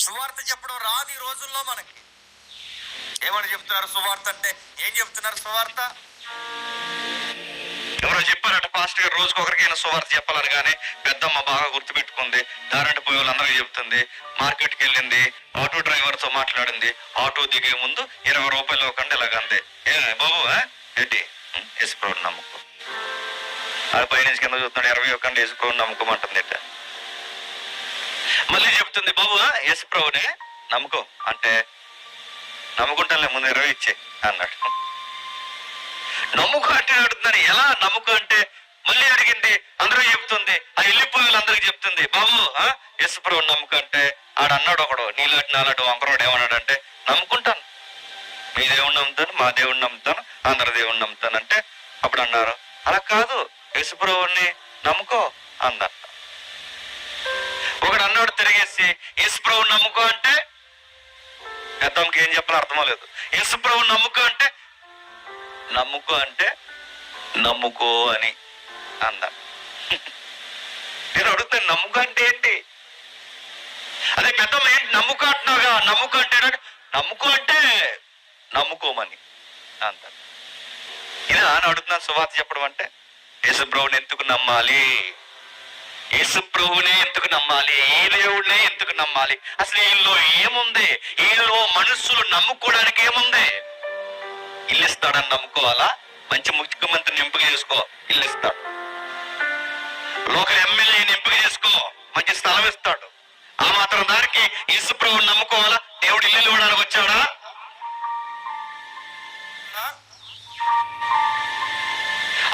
సువార్త చెప్పడం రాదు ఈ రోజుల్లో. మనకి ఏమని చెప్తున్నారు సువార్త అంటే? ఏం చెప్తున్నారు సువార్త? ఎవరో చెప్పారట, పాస్టర్ గారు రోజుకి ఒకరికైనా సువార్త చెప్పాలని. కానీ పెద్దమ్మ బాగా గుర్తుపెట్టుకుంది, దారంటే పోయే వాళ్ళందరికీ చెప్తుంది. మార్కెట్కి వెళ్ళింది, ఆటో డ్రైవర్తో మాట్లాడింది. ఆటో దిగే ముందు 20 రూపాయలు ఇవ్వకండి ఇలాగంది. ఏ బాబు ఏంటి వేసుకోండి నమ్ముకో, అది పైనుంచి కింద చూస్తున్నాడు, 20 ఇవ్వకండి వేసుకోండి నమ్ముకోమంటుంది. మళ్ళీ చెప్తుంది, బాబు యేసుప్రభునే నమ్ముకో అంటే, నమ్ముకుంటానులే ముందు 20 ఇచ్చే అన్నాడు. నమ్ముకో అంటే అడుగుతున్నాను, ఎలా నమ్ముకో అంటే? మళ్ళీ అడిగింది, అందరూ చెప్తుంది, ఆ వెళ్ళిపోయే అందరికి చెప్తుంది, బాబు యేసుప్రభుని నమ్ముకో అంటే. ఆడన్నాడు ఒకడు, నీలాంటి నాలాంటి వంకరోడు ఏమన్నాడంటే, నమ్ముకుంటాను, మీ దేవుణ్ణి నమ్ముతాను, మా దేవుణ్ణి నమ్ముతాను, అందరి దేవుణ్ణి నమ్ముతాను అంటే. అప్పుడు అన్నారు, అలా కాదు యేసుప్రభుని నమ్ముకో అందంట. ఒకడు అన్నాడు తిరిగేసి, యేసుప్రభుని నమ్ముకో అంటే పెద్దమ్మకి ఏం చెప్పాలో అర్థమలేదు. యేసుప్రభుని నమ్ముకో అంటే, నమ్ముకో అంటే నమ్ముకో అని అందా. నేను అడుగుతాను, నమ్ముకో అంటే ఏంటి? అదే పెద్దమ్మ ఏంటి నమ్ముకో అంటున్నావుగా, నమ్ముకో అంటే నమ్ముకో అంటే నమ్ముకోమని అంత. ఇలా అని అడుగుతున్నాను సువార్త చెప్పడం అంటే. యేసుప్రభుని ఎందుకు నమ్మాలి? యేసుప్రభునే ఎందుకు నమ్మాలి? ఈ దేవుడినే ఎందుకు నమ్మాలి? అసలు వీళ్ళలో ఏముంది? వీళ్ళలో మనుషులు నమ్ముకోవడానికి ఏముంది? ఇల్లు ఇస్తాడని నమ్ముకోవాలా? మంచి ముఖ్యమంత్రిని ఎంపిక చేసుకో, ఇల్లు ఇస్తాడు. లోకల్ ఎమ్మెల్యేని ఎంపిక చేసుకో, మంచి స్థలం ఇస్తాడు. ఆ మాత్రం దానికి యేసుప్రభుని నమ్ముకోవాలా? దేవుడు ఇల్లు ఇవ్వడానికి వచ్చాడా?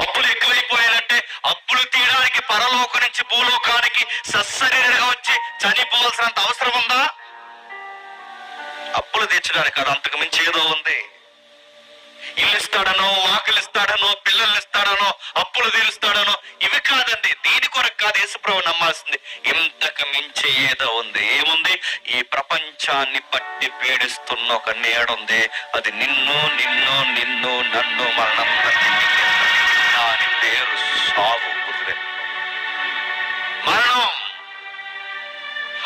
అప్పులు ఎక్కువైపోయాయంటే అప్పులు తీయడానికి పరలోకం నుంచి భూలోకానికి సశరీరంగా వచ్చి చనిపోవాల్సినంత అవసరం ఉందా? అప్పులు తీర్చడానికి అది అంతకు మించి ఏదో ఉంది. ఇల్లు ఇస్తాడనో, వాకిలు ఇస్తాడనో, పిల్లలు ఇస్తాడనో, అప్పులు తీరుస్తాడనో ఇవి కాదండి. దీని కొరకు కాదు యేసుప్రభు నమ్మాల్సింది. ఇంతకు మించి ఏదో ఉంది. ఏముంది? ఈ ప్రపంచాన్ని పట్టి పీడిస్తున్న ఒక నీడుంది. అది నిన్ను నిన్ను నిన్ను నన్ను మనందరినీ, దాని పేరు సావు. మరణం.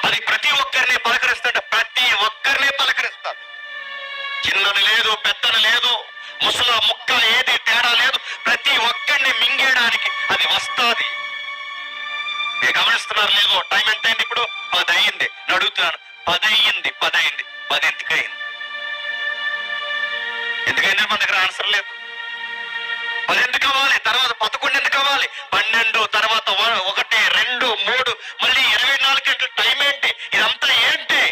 అది ప్రతి ఒక్కరిని పలకరిస్తాడు, ప్రతి ఒక్కరిని పలకరిస్తాడు. చిన్నని లేదు, పెద్దని లేదు, ముసల ముక్క ఏది తేడా లేదు. ప్రతి ఒక్కరిని మింగేయడానికి అది వస్తాది. మీరు గమనిస్తున్నారు లేదో? టైం ఎంత అయింది ఇప్పుడు? 10 అయింది. అడుగుతున్నాను, 10 అయింది. 10 ఎందుకయింది? ఎందుకైంది? మన దగ్గర ఆన్సర్ లేదు. 10 ఎందుకు అవ్వాలి? తర్వాత 11 ఎందుకు అవ్వాలి? 12, తర్వాత 1, 2, 3, మళ్ళీ 24 గంటల టైం ఏంటి? ఇదంతా ఏంటి?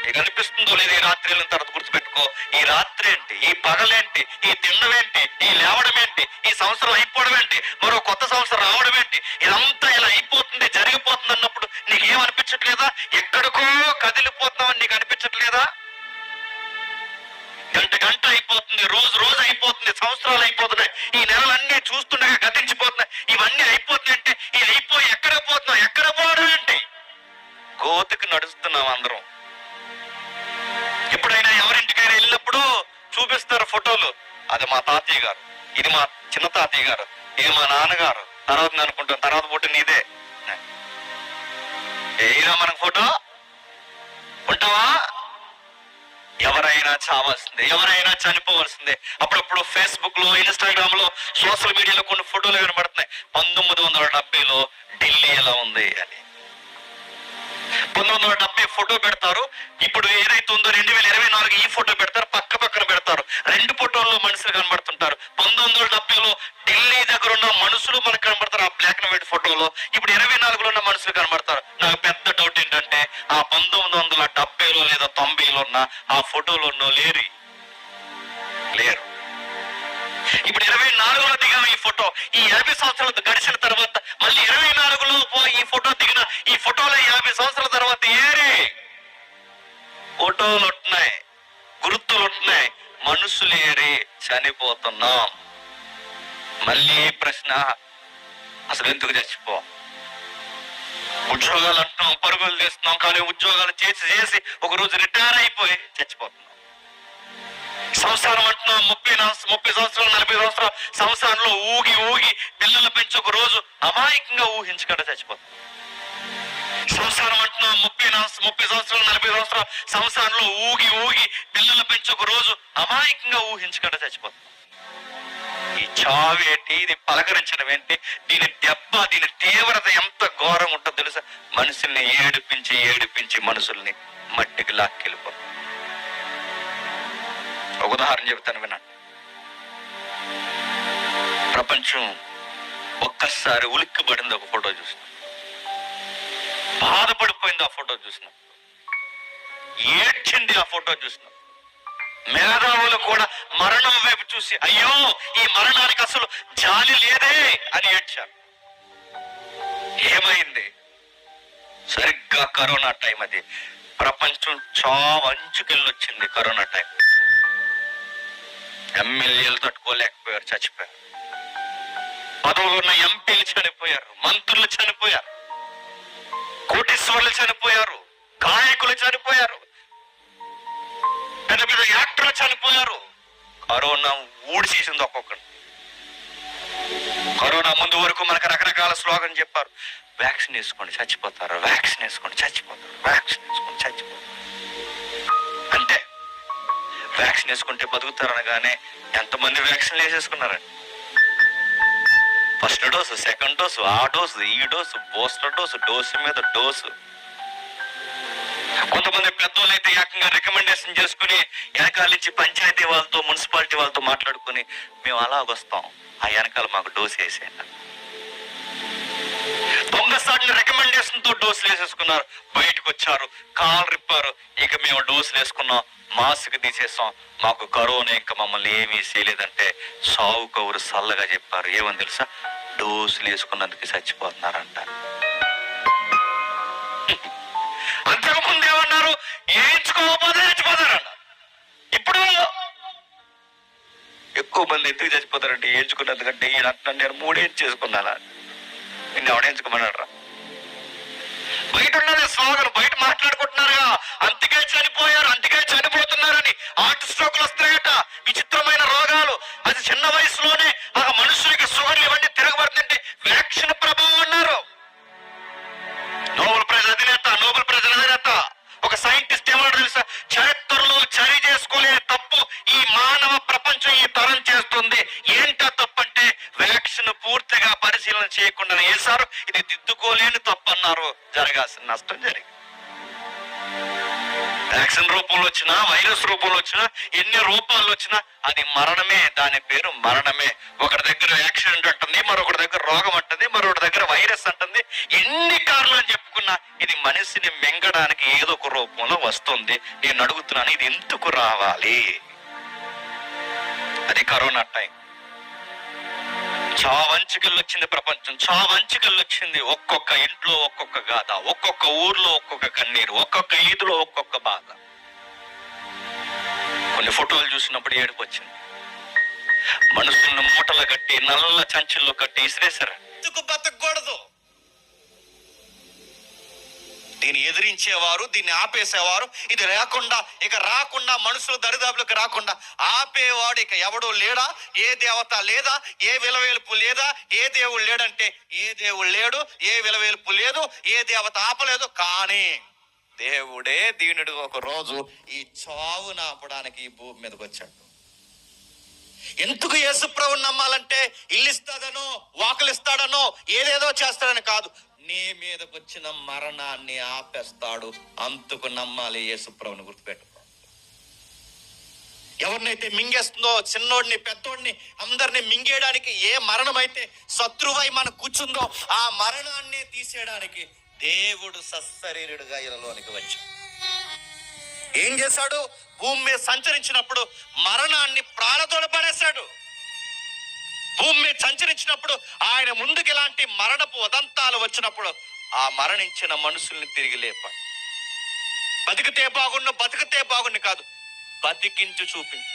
నీకు అనిపిస్తుందో లేదు? ఈ రాత్రి వెళ్ళిన తర్వాత గుర్తుపెట్టుకో, ఈ రాత్రి ఏంటి, ఈ పగలేంటి, ఈ తిన్నవేంటి, ఈ లేవడం ఏంటి, ఈ సంవత్సరం అయిపోవడం ఏంటి, మరో కొత్త సంవత్సరం రావడం ఏంటి, ఇదంతా ఇలా అయిపోతుంది, జరిగిపోతుంది అన్నప్పుడు నీకేం అనిపించట్లేదా? ఎక్కడికో కదిలిపోతున్నావు నీకు అనిపించట్లేదా? గంట అయిపోతుంది, రోజు అయిపోతుంది, సంవత్సరాలు అయిపోతున్నాయి, ఈ నెలలన్నీ చూస్తుండగా గతించిపోతున్నాయి. ఇవన్నీ అయిపోతున్నాయి అంటే ఈ అయిపోయి ఎక్కడ పోతున్నాం? ఎక్కడ పోవడం ఏంటి? గోతికి నడుస్తున్నాం అందరం. ఎప్పుడైనా ఎవరింటికైనా వెళ్ళినప్పుడు చూపిస్తారు ఫోటోలు. అది మా తాతయ్య గారు, ఇది మా చిన్న తాతయ్య గారు, ఇది మా నాన్నగారు, తర్వాత నేను అనుకుంటాను తర్వాత ఫోటో నీదే. ఏనా మనకు ఫోటో ఉంటావా? ఎవరైనా చావాల్సిందే, ఎవరైనా చనిపోవాల్సిందే. అప్పుడప్పుడు ఫేస్బుక్ లో, ఇన్స్టాగ్రామ్ లో, సోషల్ మీడియాలో కొన్ని ఫోటోలు కనబడుతున్నాయి. 1970లో ఢిల్లీ ఎలా ఉంది అని. 1970 ఫోటో పెడతారు. ఇప్పుడు ఏదైతే ఉందో 2024 ఈ ఫోటో పెడతారు, పక్కన పెడతారు. 2 ఫోటోల్లో మనుషులు కనబడుతుంటారు. 1970లో ఢిల్లీ దగ్గర ఉన్న మనుషులు మనకు కనబడతారు ఆ బ్లాక్ అండ్ వైట్ ఫోటోలో. ఇప్పుడు 24లో ఉన్న మనుషులు కనబడతారు. నాకు పెద్ద డౌట్ ఏంటంటే ఆ 1970లో లేదా 90లో ఉన్న ఆ ఫోటోలో లేరు. ఇప్పుడు 24లో దిగిన ఈ ఫోటో, ఈ 50 సంవత్సరాలు గడిచిన తర్వాత మళ్ళీ 24లో ఈ ఫోటో దిగిన ఈ ఫోటోలో 50 సంవత్సరాల తర్వాత ఏరి ఫోటోలు ఉంటున్నాయి, గుర్తులు ఉంటున్నాయి, మనుషులు ఏరి చనిపోతున్నాం. మళ్ళీ ప్రశ్న, అసలు ఎందుకు చచ్చిపో? ఉద్యోగాలు అంటున్నాం, పరుగులు చేస్తున్నాం, కానీ ఉద్యోగాలు చేసి ఒక రోజు రిటైర్ అయిపోయి చచ్చిపోతున్నాం. సంసారం అంటున్నాం, 30 సంవత్సరాలు 40 సంవత్సరాలు సంసారంలో ఊగి పిల్లలు పెంచి ఒక రోజు అమాయకంగా ఊహించకుండా చచ్చిపోతాం. సంసారం అంటున్నాం, 30, 30 సంవత్సరాలు 40 సంవత్సరాల్లో ఊగి ఊగి పిల్లలు పెంచి ఒక రోజు అమాయకంగా ఊహించకుండా చచ్చిపోతాం. ఈ చావేంటి, ఇది పలకరించడం ఏంటి, దీని దెబ్బ, దీని తీవ్రత ఎంత ఘోరంగా ఉంటుందో తెలుసా? మనుషుల్ని ఏడిపించి ఏడిపించి మనుషుల్ని మట్టికి లాక్కెళ్ళిపోతాం. ఒక ఉదాహరణ చెబుతాను వినండి. ప్రపంచం ఒక్కసారి ఉలిక్కిపడింది ఒక ఫోటో చూసినాం, బాధపడిపోయింది ఆ ఫోటో చూసినాం, ఏడ్చింది ఆ ఫోటో చూసినాం. మేధావులు కూడా మరణం వైపు చూసి అయ్యో ఈ మరణానికి అసలు జాలి లేదే అని ఏడ్చారు. ఏమైంది? సరిగ్గా కరోనా టైం, అది ప్రపంచం చావంచుకెళ్ళొచ్చింది. కరోనా టైం ఎమ్మెల్యేలు తట్టుకోలేకపోయారు, చచ్చిపోయారు. పదవులు ఉన్న ఎంపీలు చనిపోయారు, మంత్రులు చనిపోయారు, కోటీశ్వర్లు చనిపోయారు, గాయకులు చనిపోయారు, పెద్ద పెద్ద యాక్టర్లు చనిపోయారు. కరోనా ఊడిచేసింది ఒక్కొక్కరు. కరోనా ముందు వరకు మనకు రకరకాల స్లోగన్ చెప్పారు. వ్యాక్సిన్ వేసుకోండి చచ్చిపోతారు, వ్యాక్సిన్ వేసుకోండి చచ్చిపోతారు, వ్యాక్సిన్ వేసుకోండి చచ్చిపోతారు. అంటే వ్యాక్సిన్ వేసుకుంటే బతుకుతారు అనగానే ఎంతమంది వ్యాక్సిన్లు వేసేసుకున్నారండి? ఫస్ట్ డోసు, సెకండ్ డోసు, ఆ డోసు, ఈ డోసు, బూస్టర్ డోసు, డోసు మీద డోసు. కొంతమంది పెద్దోళ్ళు అయితే ఏకంగా రికమెండేషన్ చేసుకుని వెనకాల నుంచి పంచాయతీ వాళ్ళతో, మున్సిపాలిటీ వాళ్ళతో మాట్లాడుకుని మేము అలాగొస్తాం, ఆ వెనకాల మాకు డోసు వేసేయండి. దొంగసాటిని రికమెండేషన్ తో డోసులు వేసేసుకున్నారు. బయటకు వచ్చారు, కాలు రిప్పారు, ఇక మేము డోసులు వేసుకున్నాం, మాస్క్ తీసేసాం, మాకు కరోనా ఇంకా మమ్మల్ని ఏమీ చేయలేదంటే సావు కౌరు సల్లగా చెప్పారు. ఏమని తెలుసా? డోసులు వేసుకున్నందుకు చచ్చిపోతున్నారంట. అంతకుముందు ఏమన్నారు? వేయించుకోకపోతే చచ్చిపోతారంట. ఇప్పుడు ఎక్కువ మంది ఎందుకు చచ్చిపోతారంటే వేయించుకున్నందుకంటే ఈయన అంటున్నాను నేను 3 చేసుకున్నానా, నిన్ను ఎవడేంచుకోమన్నాడు? బయట ఉన్నది స్లోగన్, బయట మాట్లాడుకుంటున్నారుగా అంతకే చనిపోయారు, అంతకే చనిపోతున్నారని. హార్ట్ స్ట్రోక్లు వస్తున్నాయట, విచిత్రమైన రోగాలు. అది చిన్న వయసులోనే ఆ మనుషులకి షుగర్లు ఇవన్నీ తిరగబడుతుంటే వ్యాక్సిన్ ప్రభావం అన్నారు. నోబెల్ ప్రైజ్ అధినేత ఒక సైంటిస్ట్ ఏమన్నా తెలుసా? చరిత్రలో చరి చేసుకోలేని తప్పు ఈ మానవ ప్రపంచం ఈ తరం చేస్తుంది. ఏంటో తప్పు అంటే వ్యాక్సిన్ పూర్తిగా పరిశీలన చేయకుండా వేశారు. ఇది దిద్దుకోలేని తప్పు అన్నారు. జరగాల్సిన నష్టం జరిగింది. వ్యాక్సిన్ రూపంలో వచ్చినా, వైరస్ రూపంలో వచ్చినా, ఎన్ని రూపాల్లో వచ్చినా అది మరణమే. దాని పేరు మరణమే. ఒకటి దగ్గర యాక్సిడెంట్ అంటుంది, మరొకటి దగ్గర రోగం అంటుంది, మరొకటి దగ్గర వైరస్ అంటుంది. ఎన్ని కారణాలు చెప్పుకున్నా ఇది మనిషిని మింగడానికి ఏదో ఒక రూపంలో వస్తుంది. నేను అడుగుతున్నాను, ఇది ఎందుకు రావాలి? అది కరోనా టైం. చావంచుకెళ్ళొచ్చింది ప్రపంచం, చావంచుకెళ్ళొచ్చింది. ఒక్కొక్క ఇంట్లో ఒక్కొక్క గాథ, ఒక్కొక్క ఊర్లో ఒక్కొక్క కన్నీరు, ఒక్కొక్క ఈదులో ఒక్కొక్క బాధ. కొన్ని ఫోటోలు చూసినప్పుడు ఏడుపు వచ్చింది. మనుషులను మూటలు కట్టి నల్ల చంచుల్లో కట్టి ఇసిరేశారు. ఎందుకు బతకూడదు? దీన్ని ఎదిరించేవారు, దీన్ని ఆపేసేవారు, ఇది లేకుండా ఇక రాకుండా, మనుషులు దరిదాపులకు రాకుండా ఆపేవాడు ఇక ఎవడూ లేడా? ఏ దేవత లేదా? ఏ విలవేల్పు లేదా? ఏ దేవుడు లేడంటే ఏ దేవుడు లేడు, ఏ విలవేల్పు లేదు, ఏ దేవత ఆపలేదు. కానీ దేవుడే దీనుడు ఒక రోజు ఈ చావును ఆపడానికి ఈ భూమి మీదకి వచ్చాడు. ఎందుకు యేసుప్రభుని నమ్మాలంటే ఇల్లు ఇస్తాడనో, వాకులు ఇస్తాడనో, ఏదేదో చేస్తాడని కాదు. నీ మీదకి వచ్చిన మరణాన్ని ఆపేస్తాడు. అందుకు నమ్మాలి యేసుప్రభుని. గుర్తుపెట్టుకో. ఎవరినైతే మింగేస్తుందో, చిన్నోడిని పెద్దోడిని అందరిని మింగేయడానికి ఏ మరణం అయితే శత్రువై మనం కూర్చుందో ఆ మరణాన్ని తీసేయడానికి దేవుడు సశరీరుడుగా ఇలలోనికి వచ్చాడు. ఏం చేశాడు? భూమి మీద సంచరించినప్పుడు మరణాన్ని ప్రాణతోడ పడేశాడు. భూమి మీద సంచరించినప్పుడు ఆయన ముందుకు ఇలాంటి మరణపు ఉదంతాలు వచ్చినప్పుడు ఆ మరణించిన మనుషుల్ని తిరిగి లేపాడు. బతికితే బాగుండు కాదు, బతికించి చూపించు.